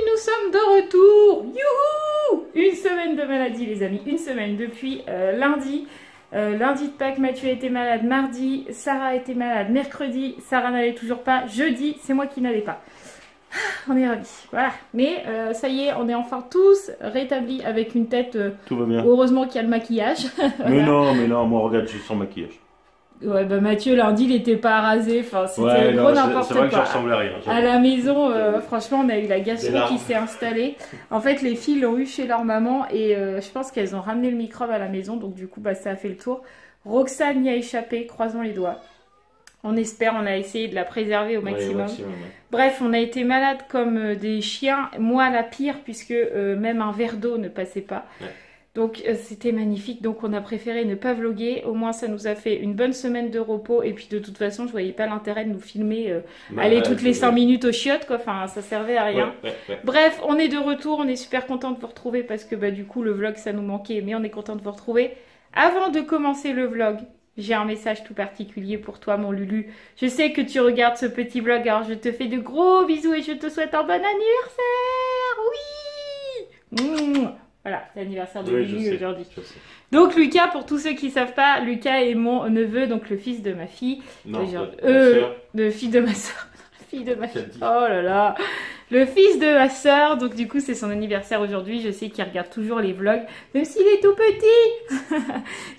nous sommes de retour. Youhou! Une semaine de maladie, les amis. Une semaine depuis lundi. Lundi de Pâques, Mathieu a été malade. Mardi, Sarah a été malade. Mercredi, Sarah n'allait toujours pas. Jeudi, c'est moi qui n'allais pas. On est ravis. Voilà. Mais ça y est, on est enfin tous rétablis avec une tête. Tout va bien. Heureusement qu'il y a le maquillage. Voilà. Mais non, moi regarde, je suis sans maquillage. Ouais, bah Mathieu, lundi, il était pas rasé. Enfin, c'était gros n'importe quoi. C'est vrai que je ressemble à rien. À la maison, franchement, on a eu la gastro qui s'est installée. En fait, les filles l'ont eu chez leur maman et je pense qu'elles ont ramené le microbe à la maison. Donc, du coup, bah, ça a fait le tour. Roxane y a échappé, croisons les doigts. On espère, on a essayé de la préserver au maximum. Ouais. Bref, on a été malades comme des chiens. Moi, la pire, puisque même un verre d'eau ne passait pas. Ouais. Donc c'était magnifique, donc on a préféré ne pas vlogger, au moins ça nous a fait une bonne semaine de repos et puis de toute façon je voyais pas l'intérêt de nous filmer, aller toutes les 5 minutes aux chiottes quoi, enfin ça servait à rien. Ouais. Bref, on est de retour, on est super content de vous retrouver parce que bah, du coup le vlog ça nous manquait mais on est content de vous retrouver. Avant de commencer le vlog, j'ai un message tout particulier pour toi mon Lulu. Je sais que tu regardes ce petit vlog, alors je te fais de gros bisous et je te souhaite un bon anniversaire. Oui. Voilà, c'est l'anniversaire de Lulu aujourd'hui. Donc Lucas, pour tous ceux qui ne savent pas, Lucas est mon neveu, donc le fils de ma fille. Non, le fils de ma soeur. Fille de ma fille. Oh là là. Le fils de ma soeur, donc du coup c'est son anniversaire aujourd'hui. Je sais qu'il regarde toujours les vlogs, même s'il est tout petit.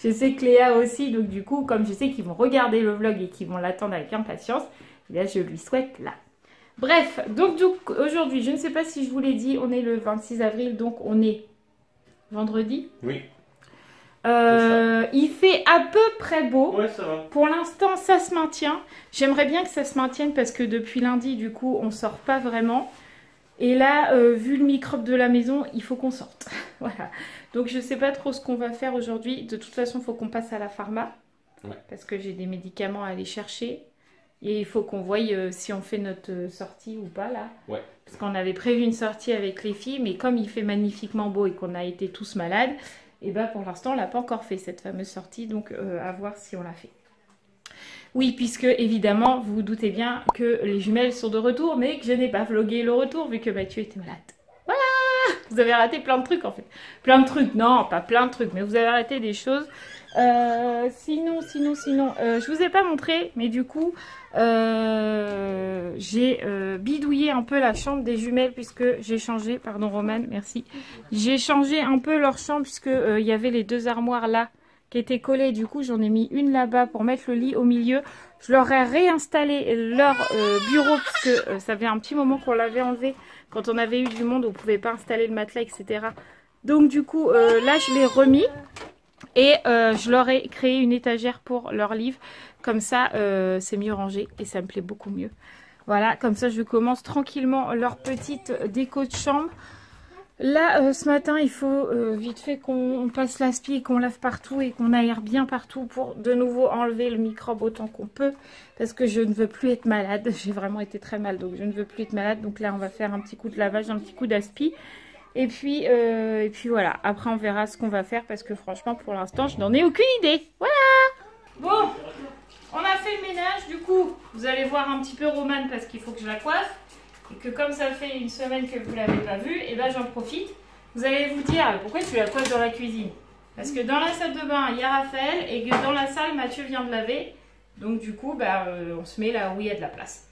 Je sais que Léa aussi, donc du coup, comme je sais qu'ils vont regarder le vlog et qu'ils vont l'attendre avec impatience, là je lui souhaite là. Bref, donc aujourd'hui, je ne sais pas si je vous l'ai dit, on est le 26 avril, donc on est vendredi. Oui. Il fait à peu près beau. Ouais, ça va. Pour l'instant, ça se maintient. J'aimerais bien que ça se maintienne parce que depuis lundi, du coup, on sort pas vraiment. Et là, vu le microbe de la maison, il faut qu'on sorte. Voilà. Donc, je sais pas trop ce qu'on va faire aujourd'hui. De toute façon, il faut qu'on passe à la pharma. Ouais. Parce que j'ai des médicaments à aller chercher. Et il faut qu'on voie si on fait notre sortie ou pas, là. Ouais. Parce qu'on avait prévu une sortie avec les filles, mais comme il fait magnifiquement beau et qu'on a été tous malades, et ben pour l'instant, on l'a pas encore fait, cette fameuse sortie. Donc, à voir si on l'a fait. Oui, puisque, évidemment, vous vous doutez bien que les jumelles sont de retour, mais que je n'ai pas vlogué le retour, vu que Mathieu était malade. Voilà! Vous avez raté plein de trucs, en fait. Plein de trucs, non, pas plein de trucs, mais vous avez raté des choses. Sinon, je vous ai pas montré, mais du coup, j'ai bidouillé un peu la chambre des jumelles puisque j'ai changé, pardon Romane, merci, j'ai changé un peu leur chambre puisque il y avait les deux armoires là qui étaient collées, du coup j'en ai mis une là-bas pour mettre le lit au milieu. Je leur ai réinstallé leur bureau puisque ça fait un petit moment qu'on l'avait enlevé quand on avait eu du monde, on pouvait pas installer le matelas, etc. Donc du coup là je l'ai remis. Et je leur ai créé une étagère pour leurs livres. Comme ça, c'est mieux rangé et ça me plaît beaucoup mieux. Voilà, comme ça, je commence tranquillement leur petite déco de chambre. Là, ce matin, il faut vite fait qu'on passe l'aspi et qu'on lave partout et qu'on aère bien partout pour de nouveau enlever le microbe autant qu'on peut. Parce que je ne veux plus être malade. J'ai vraiment été très mal, donc je ne veux plus être malade. Donc là, on va faire un petit coup de lavage, un petit coup d'aspi. Et puis voilà, après on verra ce qu'on va faire parce que franchement pour l'instant je n'en ai aucune idée. Voilà. Bon, on a fait le ménage, du coup vous allez voir un petit peu Romane parce qu'il faut que je la coiffe. Et que comme ça fait une semaine que vous ne l'avez pas vue, et ben j'en profite. Vous allez vous dire pourquoi tu la coiffes dans la cuisine. Parce que dans la salle de bain il y a Raphaël et que dans la salle Mathieu vient de laver. Donc du coup bah, on se met là où il y a de la place.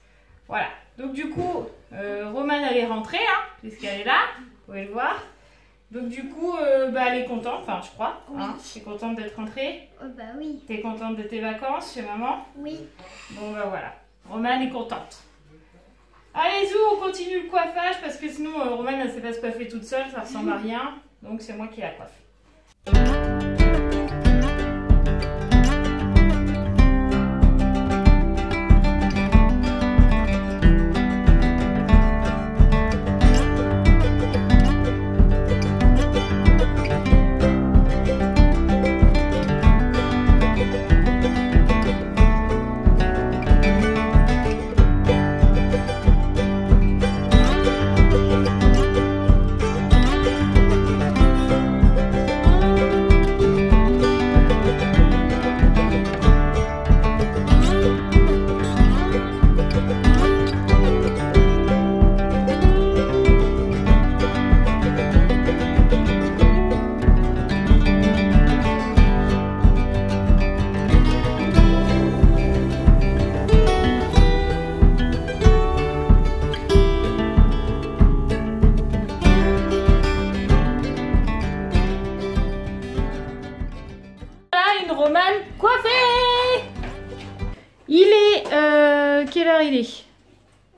Voilà, donc du coup Romane elle est rentrée hein, puisqu'elle est là. Vous pouvez le voir. Donc du coup, bah, elle est contente, enfin je crois. Oui. Hein, tu es contente d'être rentrée? Bah oui. Tu es contente de tes vacances chez maman? Oui. Bon bah voilà, Romane est contente. Allez Zou, on continue le coiffage parce que sinon Romane elle ne sait pas se coiffer toute seule, ça ressemble à rien. Donc c'est moi qui la coiffe. il est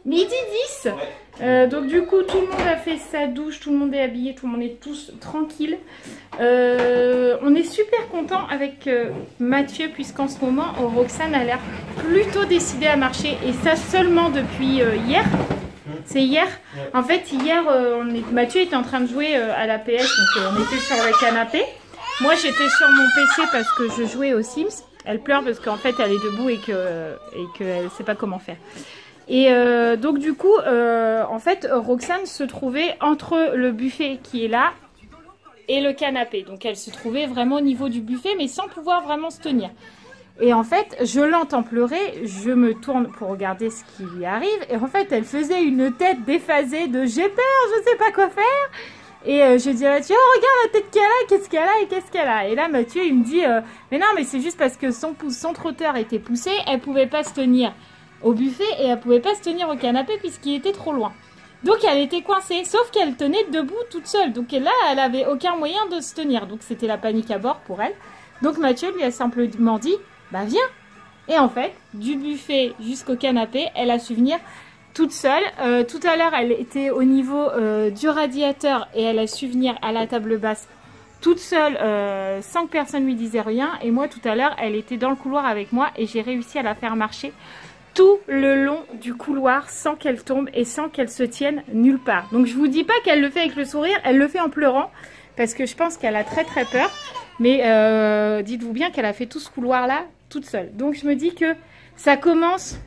midi 10. Donc du coup tout le monde a fait sa douche, tout le monde est habillé, tout le monde est tous tranquille. On est super content avec Mathieu puisqu'en ce moment Roxane a l'air plutôt décidée à marcher et ça seulement depuis hier. C'est hier. En fait hier Mathieu était en train de jouer à la PS, donc on était sur le canapé. Moi j'étais sur mon PC parce que je jouais aux Sims. Elle pleure parce qu'en fait elle est debout et qu'elle ne sait pas comment faire. Et donc du coup, en fait, Roxane se trouvait entre le buffet qui est là et le canapé. Donc elle se trouvait vraiment au niveau du buffet, mais sans pouvoir vraiment se tenir. Et en fait, je l'entends pleurer, je me tourne pour regarder ce qui lui arrive. Et en fait, elle faisait une tête déphasée de « j'ai peur, je sais pas quoi faire ». Et je dis à Mathieu, oh, regarde la tête qu'elle a, qu'est-ce qu'elle a et qu'est-ce qu'elle a. Et là, Mathieu, il me dit, mais non, mais c'est juste parce que son trotteur était poussé, elle pouvait pas se tenir au buffet et elle pouvait pas se tenir au canapé puisqu'il était trop loin. Donc elle était coincée, sauf qu'elle tenait debout toute seule. Donc là, elle avait aucun moyen de se tenir. Donc c'était la panique à bord pour elle. Donc Mathieu lui a simplement dit, bah viens. Et en fait, du buffet jusqu'au canapé, elle a su venir toute seule. Tout à l'heure, elle était au niveau du radiateur et elle a su venir à la table basse toute seule, 5 personnes lui disaient rien. Et moi, tout à l'heure, elle était dans le couloir avec moi et j'ai réussi à la faire marcher tout le long du couloir sans qu'elle tombe et sans qu'elle se tienne nulle part. Donc je vous dis pas qu'elle le fait avec le sourire, elle le fait en pleurant parce que je pense qu'elle a très très peur. Mais dites-vous bien qu'elle a fait tout ce couloir là toute seule. Donc je me dis que ça commence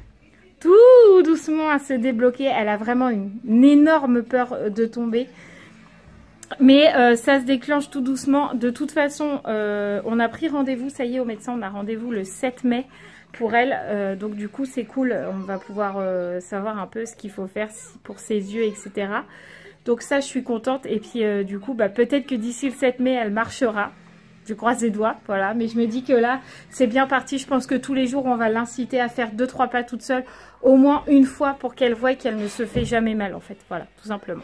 tout doucement à se débloquer. Elle a vraiment une énorme peur de tomber. Mais ça se déclenche tout doucement. De toute façon, on a pris rendez-vous, ça y est, au médecin, on a rendez-vous le 7 mai. Pour elle, donc du coup c'est cool, on va pouvoir savoir un peu ce qu'il faut faire pour ses yeux, etc. Donc ça je suis contente et puis du coup bah, peut-être que d'ici le 7 mai elle marchera, je croise les doigts, voilà. Mais je me dis que là c'est bien parti, je pense que tous les jours on va l'inciter à faire 2-3 pas toute seule, au moins une fois pour qu'elle voie qu'elle ne se fait jamais mal en fait, voilà, tout simplement.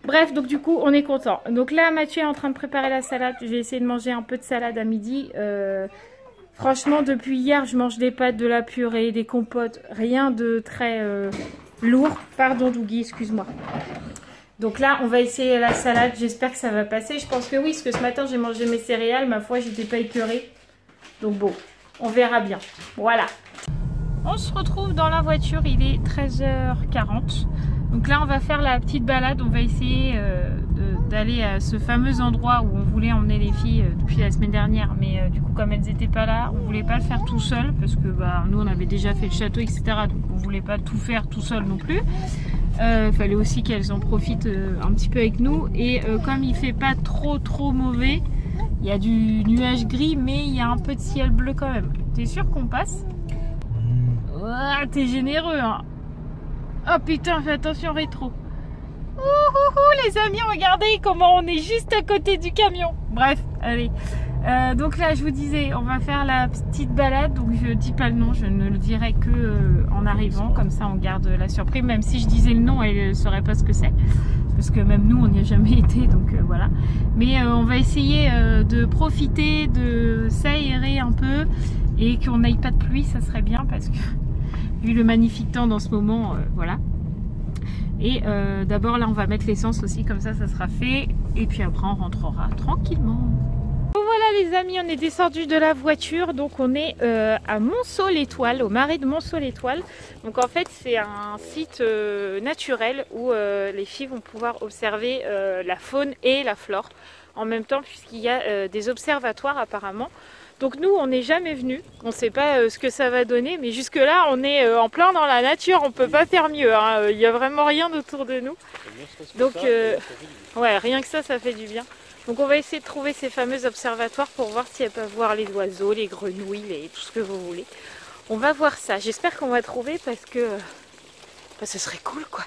Bref, donc du coup on est content. Donc là Mathieu est en train de préparer la salade, je vais essayer de manger un peu de salade à midi. Franchement, depuis hier, je mange des pâtes, de la purée, des compotes, rien de très lourd. Pardon, Dougie, excuse-moi. Donc là, on va essayer la salade. J'espère que ça va passer. Je pense que oui, parce que ce matin, j'ai mangé mes céréales. Ma foi, j'étais pas écœurée. Donc bon, on verra bien. Voilà. On se retrouve dans la voiture. Il est 13h40. Donc là, on va faire la petite balade. On va essayer d'aller à ce fameux endroit où on voulait emmener les filles depuis la semaine dernière. Mais du coup, comme elles n'étaient pas là, on voulait pas le faire tout seul. Parce que bah, nous, on avait déjà fait le château, etc. Donc on voulait pas tout faire tout seul non plus. Il fallait aussi qu'elles en profitent un petit peu avec nous. Et comme il fait pas trop mauvais, il y a du nuage gris, mais il y a un peu de ciel bleu quand même. T'es sûr qu'on passe? Oh, t'es généreux, hein. Oh putain, fais attention rétro. Les amis, regardez comment on est juste à côté du camion. Bref, allez. Donc là, je vous disais, on va faire la petite balade. Donc je dis pas le nom, je ne le dirai que en arrivant. Comme ça, on garde la surprise. Même si je disais le nom, elle ne saurait pas ce que c'est. Parce que même nous, on n'y a jamais été. Donc voilà. Mais on va essayer de profiter, de s'aérer un peu. Et qu'on n'aille pas de pluie, ça serait bien. Parce que vu le magnifique temps dans ce moment, voilà. Et d'abord là on va mettre l'essence aussi, comme ça sera fait. Et puis après on rentrera tranquillement. Bon, voilà les amis, on est descendu de la voiture. Donc on est à Monceau-l'Étoile, au marais de Monceau-l'Étoile. Donc en fait c'est un site naturel où les filles vont pouvoir observer la faune et la flore en même temps, puisqu'il y a des observatoires apparemment. Donc nous, on n'est jamais venus, on ne sait pas ce que ça va donner, mais jusque là, on est en plein dans la nature, on ne peut pas faire mieux, hein. Il n'y a vraiment rien autour de nous. Donc, ouais, rien que ça fait du bien. Donc on va essayer de trouver ces fameux observatoires pour voir si elles peuvent voir les oiseaux, les grenouilles, tout ce que vous voulez. On va voir ça, j'espère qu'on va trouver parce que bah, ce serait cool quoi.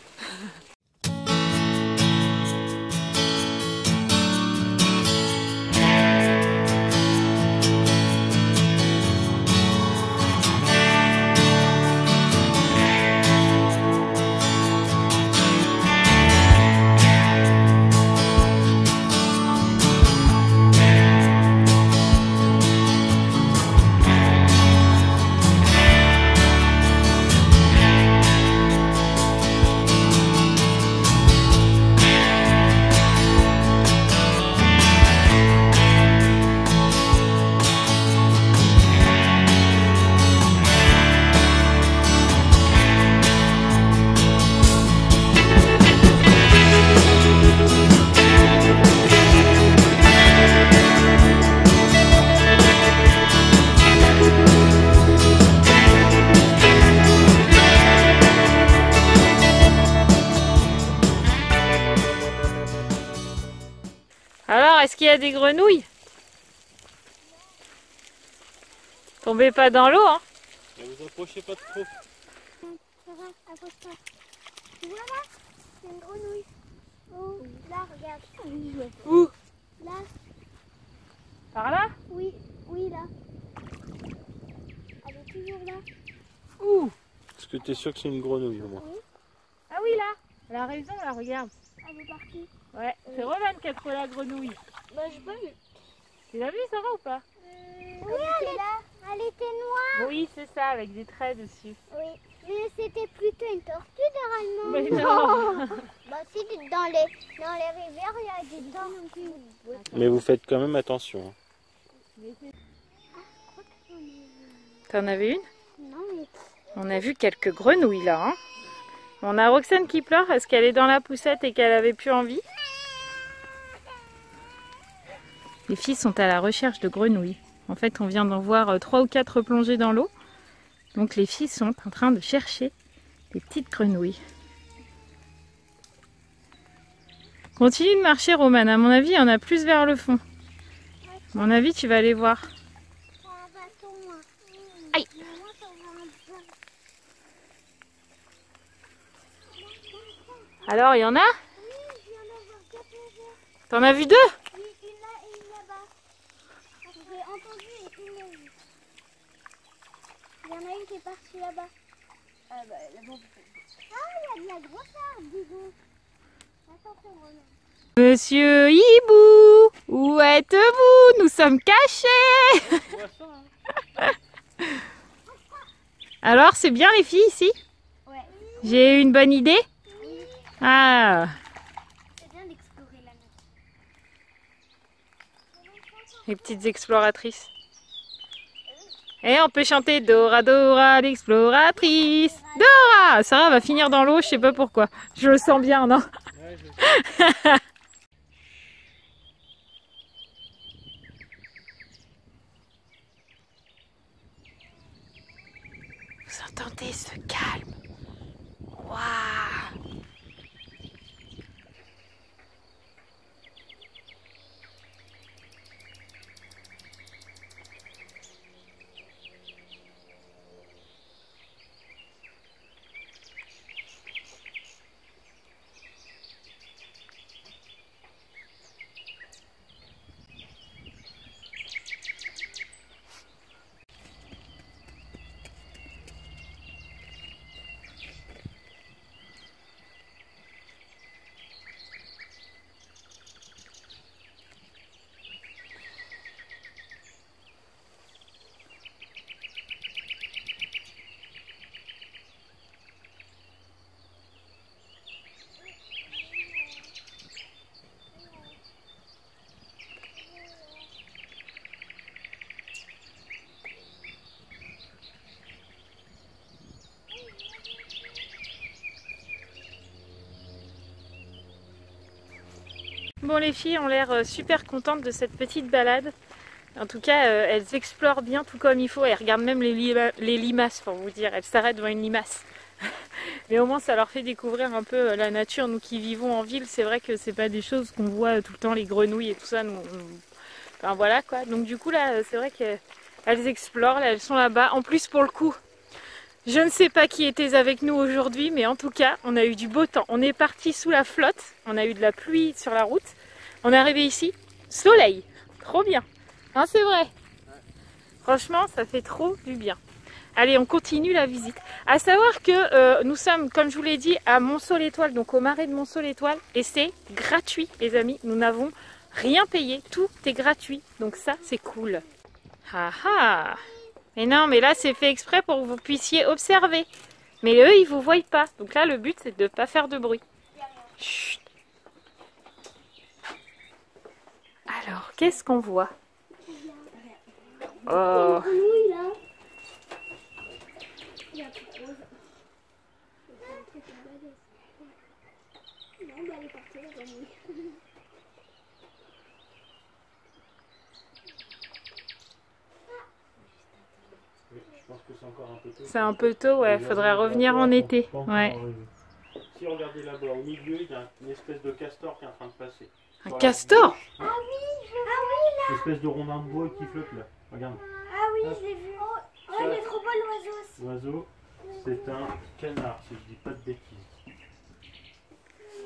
Alors, est-ce qu'il y a des grenouilles? Tombez pas dans l'eau, hein. Ne vous approchez pas trop. Ça va, approche-toi. Tu vois là? C'est une grenouille. Oh, là, regarde. Où? Là, Par là? oui, oui, là. Elle est toujours là. Où? Est-ce que tu es sûr que c'est une grenouille au moins? Ah oui, là. Elle a raison, là, regarde. Elle est partie. Ouais, c'est Roman qui a trouvé la grenouille. Bah, j'ai pas vu. Tu l'as vu, ça va ou pas? Oui, elle est là. Elle était noire. Oui, c'est ça, avec des traits dessus. Oui, mais c'était plutôt une tortue normalement. Mais non. Bah, si, dans les rivières, il y a des tortues. Mais vous faites quand même attention. T'en avais une? Non, mais On a vu quelques grenouilles, là, hein. On a Roxane qui pleure parce qu'elle est dans la poussette et qu'elle avait plus envie. Les filles sont à la recherche de grenouilles. En fait, on vient d'en voir 3 ou 4 plongées dans l'eau. Donc les filles sont en train de chercher des petites grenouilles. Continue de marcher, Romane. À mon avis, il y en a plus vers le fond. À mon avis, tu vas les voir. c'est un bâton. Aïe. Mais moi, ça va un peu. Alors, il y en a? Oui, je viens d'avoir 4 légères. T'en as vu 2? Oui, une là et une là-bas. J'ai entendu et une là. Il y en a une qui est partie là-bas. Ah, bah, là-bas. Ah, il y a de la grosse herbe, dis donc. Attention, Ronan. Monsieur Hibou, où êtes-vous? Nous sommes cachés. Alors, c'est bien les filles ici? Ouais. J'ai une bonne idée? Oui. Ah, C'est bien d'explorer la nature. les petites exploratrices. Et on peut chanter Dora, Dora, l'exploratrice. Dora! Sarah va finir dans l'eau, je sais pas pourquoi. Je le sens bien, non? Vous entendez ce calme? Waouh! Bon, les filles ont l'air super contentes de cette petite balade. En tout cas, elles explorent bien tout comme il faut. Elles regardent même les limaces, pour vous dire. Elles s'arrêtent devant une limace. Mais au moins, ça leur fait découvrir un peu la nature. Nous qui vivons en ville, c'est vrai que c'est pas des choses qu'on voit tout le temps, les grenouilles et tout ça. Enfin voilà quoi. Donc du coup, là, c'est vrai qu'elles explorent. Là, elles sont là-bas. En plus, pour le coup, je ne sais pas qui était avec nous aujourd'hui, mais en tout cas, on a eu du beau temps. On est parti sous la flotte, on a eu de la pluie sur la route. On est arrivé ici, soleil, trop bien. Hein, c'est vrai. Franchement, ça fait trop du bien. Allez, on continue la visite. À savoir que nous sommes, comme je vous l'ai dit, à Monceau-l'Étoile, donc au marais de Monceau-l'Étoile, et c'est gratuit, les amis. Nous n'avons rien payé, tout est gratuit. Donc ça, c'est cool. Ah ah! Mais non, mais là c'est fait exprès pour que vous puissiez observer. Mais eux, ils vous voient pas. Donc là, le but, c'est de ne pas faire de bruit. Chut. Alors, qu'est-ce qu'on voit? Oh. Oui, là. Il y a plus de rose. Non, bah, elle est partie, la grenouille. Je pense que c'est encore un peu tôt. C'est un peu tôt, ouais. Faudrait revenir en été. Ouais. Si regardez là-bas, au milieu, il y a une espèce de castor qui est en train de passer. Un Voilà. castor? Ah oui, là. Une espèce de rondin de bois qui flotte là. Regarde. Ah oui, je l'ai vu. Oh, il est trop beau l'oiseau aussi. L'oiseau, c'est un canard, si je dis pas de bêtises.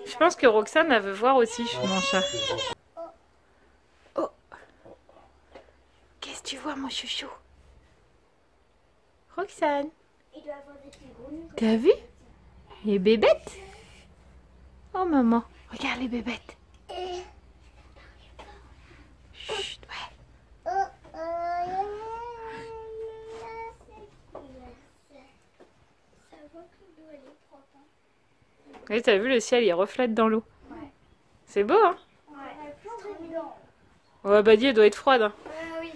Je pense que Roxane, elle veut voir aussi mon chat. Oh. Qu'est-ce que tu vois, mon chouchou? Roxane, Il doit avoir des petits grenouilles. t'as vu? Les bébêtes? Oh maman, regarde les bébêtes. Chut, ouais. Oui, t'as vu, le ciel, il reflète dans l'eau. Ouais. C'est beau, hein? Ouais. Ouais, Badi, elle doit être froide. Hein. Oui.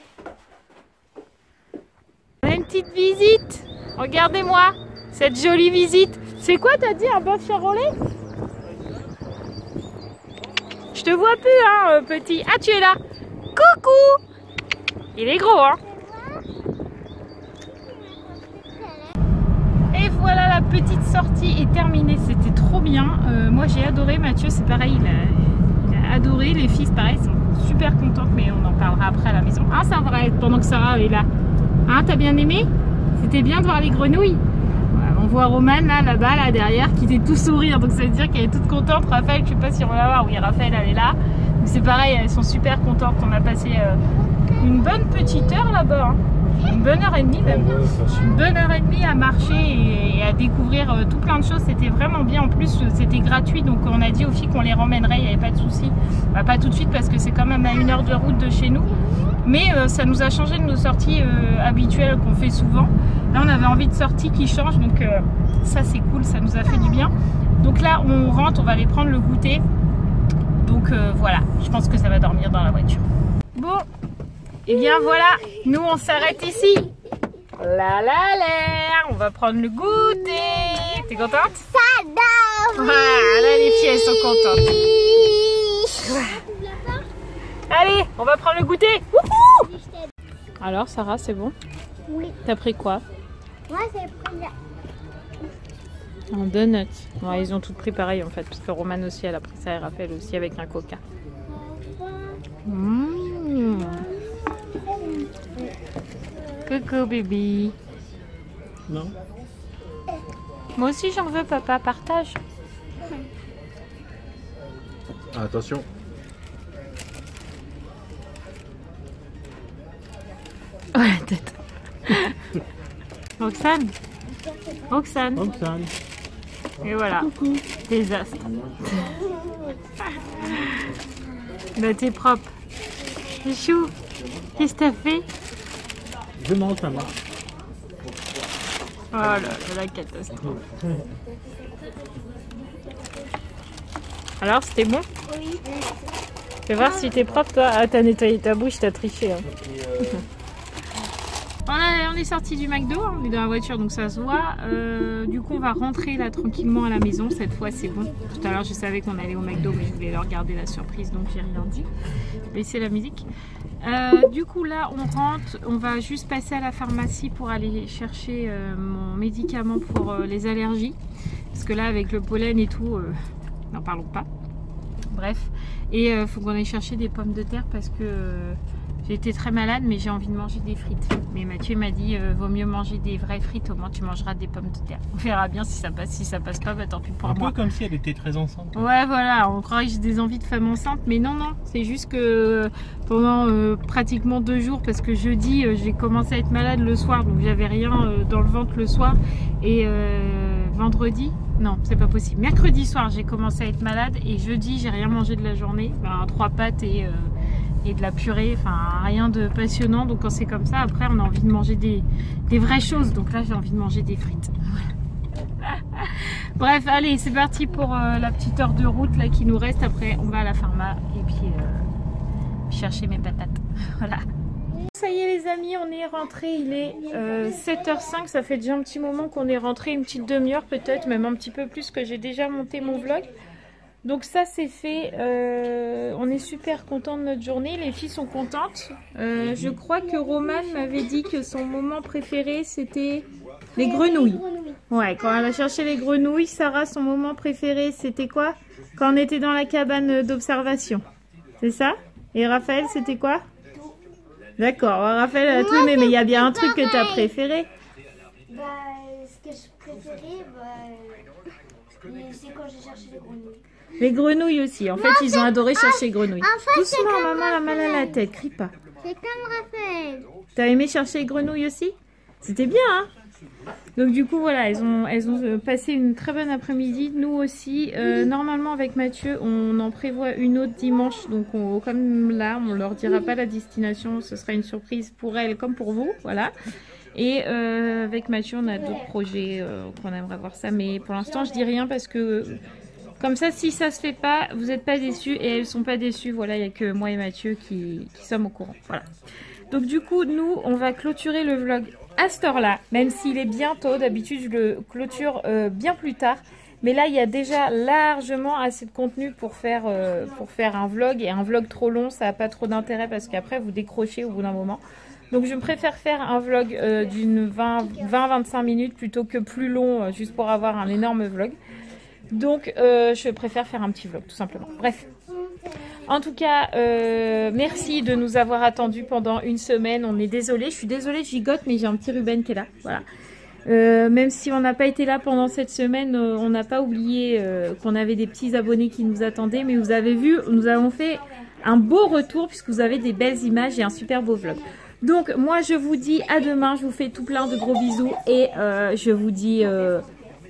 On a une petite visite. Regardez-moi cette jolie visite. C'est quoi, t'as dit, un bœuf charolais? Je te vois plus, hein, petit. Ah, tu es là. Coucou. Il est gros, hein. Et voilà, la petite sortie est terminée. C'était trop bien. Moi, j'ai adoré. Mathieu, c'est pareil. Il a adoré. Les filles, pareil, sont super contentes. Mais on en parlera après à la maison. Ah, ça va être pendant que Sarah est là. Hein, t'as bien aimé? C'était bien de voir les grenouilles. On voit Romane là-bas, là derrière, qui était tout sourire, donc ça veut dire qu'elle est toute contente. Raphaël, je sais pas si on va la voir. Oui, Raphaël, elle est là. C'est pareil, elles sont super contentes. On a passé une bonne petite heure là-bas, hein. Une bonne heure et demie même. Une bonne heure et demie à marcher et à découvrir tout plein de choses. C'était vraiment bien. En plus, c'était gratuit, donc on a dit aux filles qu'on les ramènerait. Il n'y avait pas de souci. Bah, pas tout de suite parce que c'est quand même à 1 heure de route de chez nous. Mais ça nous a changé de nos sorties habituelles qu'on fait souvent. Là, on avait envie de sorties qui changent, donc ça c'est cool, ça nous a fait du bien. Donc là, on rentre, on va aller prendre le goûter. Donc voilà, je pense que ça va dormir dans la voiture. Bon, et bien voilà, nous on s'arrête ici. La la la, on va prendre le goûter. T'es contente? Ça dort. Voilà, les filles elles sont contentes. Allez, on va prendre le goûter. Wouhou! Alors Sarah, c'est bon? Oui. T'as pris quoi? Moi, j'ai pris la... Un donut. Ouais, ils ont toutes pris pareil en fait, parce que Romane aussi, elle a pris ça et Raphaël aussi avec un coca. Mmh. Coucou bébé. Non. Moi aussi j'en veux, papa, partage. Attention. Ouais, la tête. Roxane. Roxane. Roxane. Et voilà. Coucou. Désastre. Bah t'es propre. Chou, qu'est-ce que t'as fait? Je mange ta main. Oh là là, la catastrophe. Alors, c'était bon? Oui. Fais voir si t'es propre, toi. Ah, t'as nettoyé ta bouche, t'as triché. Hein. Voilà, on est sorti du McDo, hein. On est dans la voiture, donc ça se voit. Du coup, on va rentrer là tranquillement à la maison. Cette fois, c'est bon. Tout à l'heure, je savais qu'on allait au McDo, mais je voulais leur garder la surprise, donc j'ai rien dit. Baisser la musique. Du coup, là, on rentre. On va juste passer à la pharmacie pour aller chercher mon médicament pour les allergies. Parce que là, avec le pollen et tout, n'en parlons pas. Bref. Et il faut qu'on aille chercher des pommes de terre parce que j'ai été très malade, mais j'ai envie de manger des frites. Mais Mathieu m'a dit, vaut mieux manger des vraies frites, au moins tu mangeras des pommes de terre. On verra bien si ça passe. Si ça passe pas, bah tant pis pour Un moi. peu comme si elle était très enceinte. Ouais, voilà, on croirait que j'ai des envies de femme enceinte, mais non, non, c'est juste que pendant pratiquement 2 jours, parce que jeudi, j'ai commencé à être malade le soir, donc j'avais rien dans le ventre le soir, et vendredi, non, c'est pas possible, mercredi soir, j'ai commencé à être malade, et jeudi, j'ai rien mangé de la journée, 3 pâtes et de la purée, enfin rien de passionnant, donc quand c'est comme ça, après on a envie de manger des vraies choses, donc là j'ai envie de manger des frites. Voilà. Bref, allez, c'est parti pour la petite heure de route là qui nous reste. Après, on va à la pharma et puis chercher mes patates. Voilà. Ça y est les amis, on est rentré. Il est 7h05. Ça fait déjà un petit moment qu'on est rentré, une petite demi-heure peut-être, même un petit peu plus, que j'ai déjà monté mon vlog. Donc ça c'est fait. On est super content de notre journée. Les filles sont contentes. Je crois que Romane m'avait dit que son moment préféré c'était les grenouilles. Ouais, quand elle a cherché les grenouilles, Sarah, son moment préféré, c'était quoi? Quand on était dans la cabane d'observation. C'est ça? Et Raphaël, c'était quoi? D'accord, Raphaël a tout aimé, mais il y a bien un truc que tu as préféré. Bah, ce que je préférais, c'est quand j'ai cherché les grenouilles. Les grenouilles aussi. En fait, ils ont adoré chercher les grenouilles. Doucement, maman a mal à la tête. Crie pas. C'est comme Raphaël. T'as aimé chercher les grenouilles aussi? C'était bien, hein? Donc du coup, voilà, elles ont passé une très bonne après-midi. Nous aussi. Normalement, avec Mathieu, on en prévoit une autre dimanche. Donc comme là, on leur dira pas la destination. Ce sera une surprise pour elles comme pour vous. Voilà. Et avec Mathieu, on a d'autres projets qu'on aimerait voir ça. Mais pour l'instant, je dis rien parce que... Comme ça, si ça se fait pas, vous n'êtes pas déçus et elles sont pas déçues. Voilà, il n'y a que moi et Mathieu qui sommes au courant. Voilà. Donc du coup, nous, on va clôturer le vlog à cette heure-là. Même s'il est bientôt, d'habitude, je le clôture bien plus tard. Mais là, il y a déjà largement assez de contenu pour faire un vlog. Et un vlog trop long, ça n'a pas trop d'intérêt parce qu'après, vous décrochez au bout d'un moment. Donc je préfère faire un vlog d'une 20-25 minutes plutôt que plus long, juste pour avoir un énorme vlog. Donc, je préfère faire un petit vlog, tout simplement. Bref. En tout cas, merci de nous avoir attendus pendant une semaine. On est désolé. Je suis désolée, je gigote, mais j'ai un petit Ruben qui est là. Voilà. Même si on n'a pas été là pendant cette semaine, on n'a pas oublié qu'on avait des petits abonnés qui nous attendaient. Mais vous avez vu, nous avons fait un beau retour puisque vous avez des belles images et un super beau vlog. Donc, moi, je vous dis à demain. Je vous fais tout plein de gros bisous et je vous dis...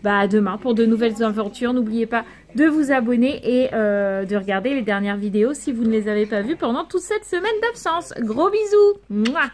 à demain pour de nouvelles aventures. N'oubliez pas de vous abonner et de regarder les dernières vidéos si vous ne les avez pas vues pendant toute cette semaine d'absence. Gros bisous. Mouah.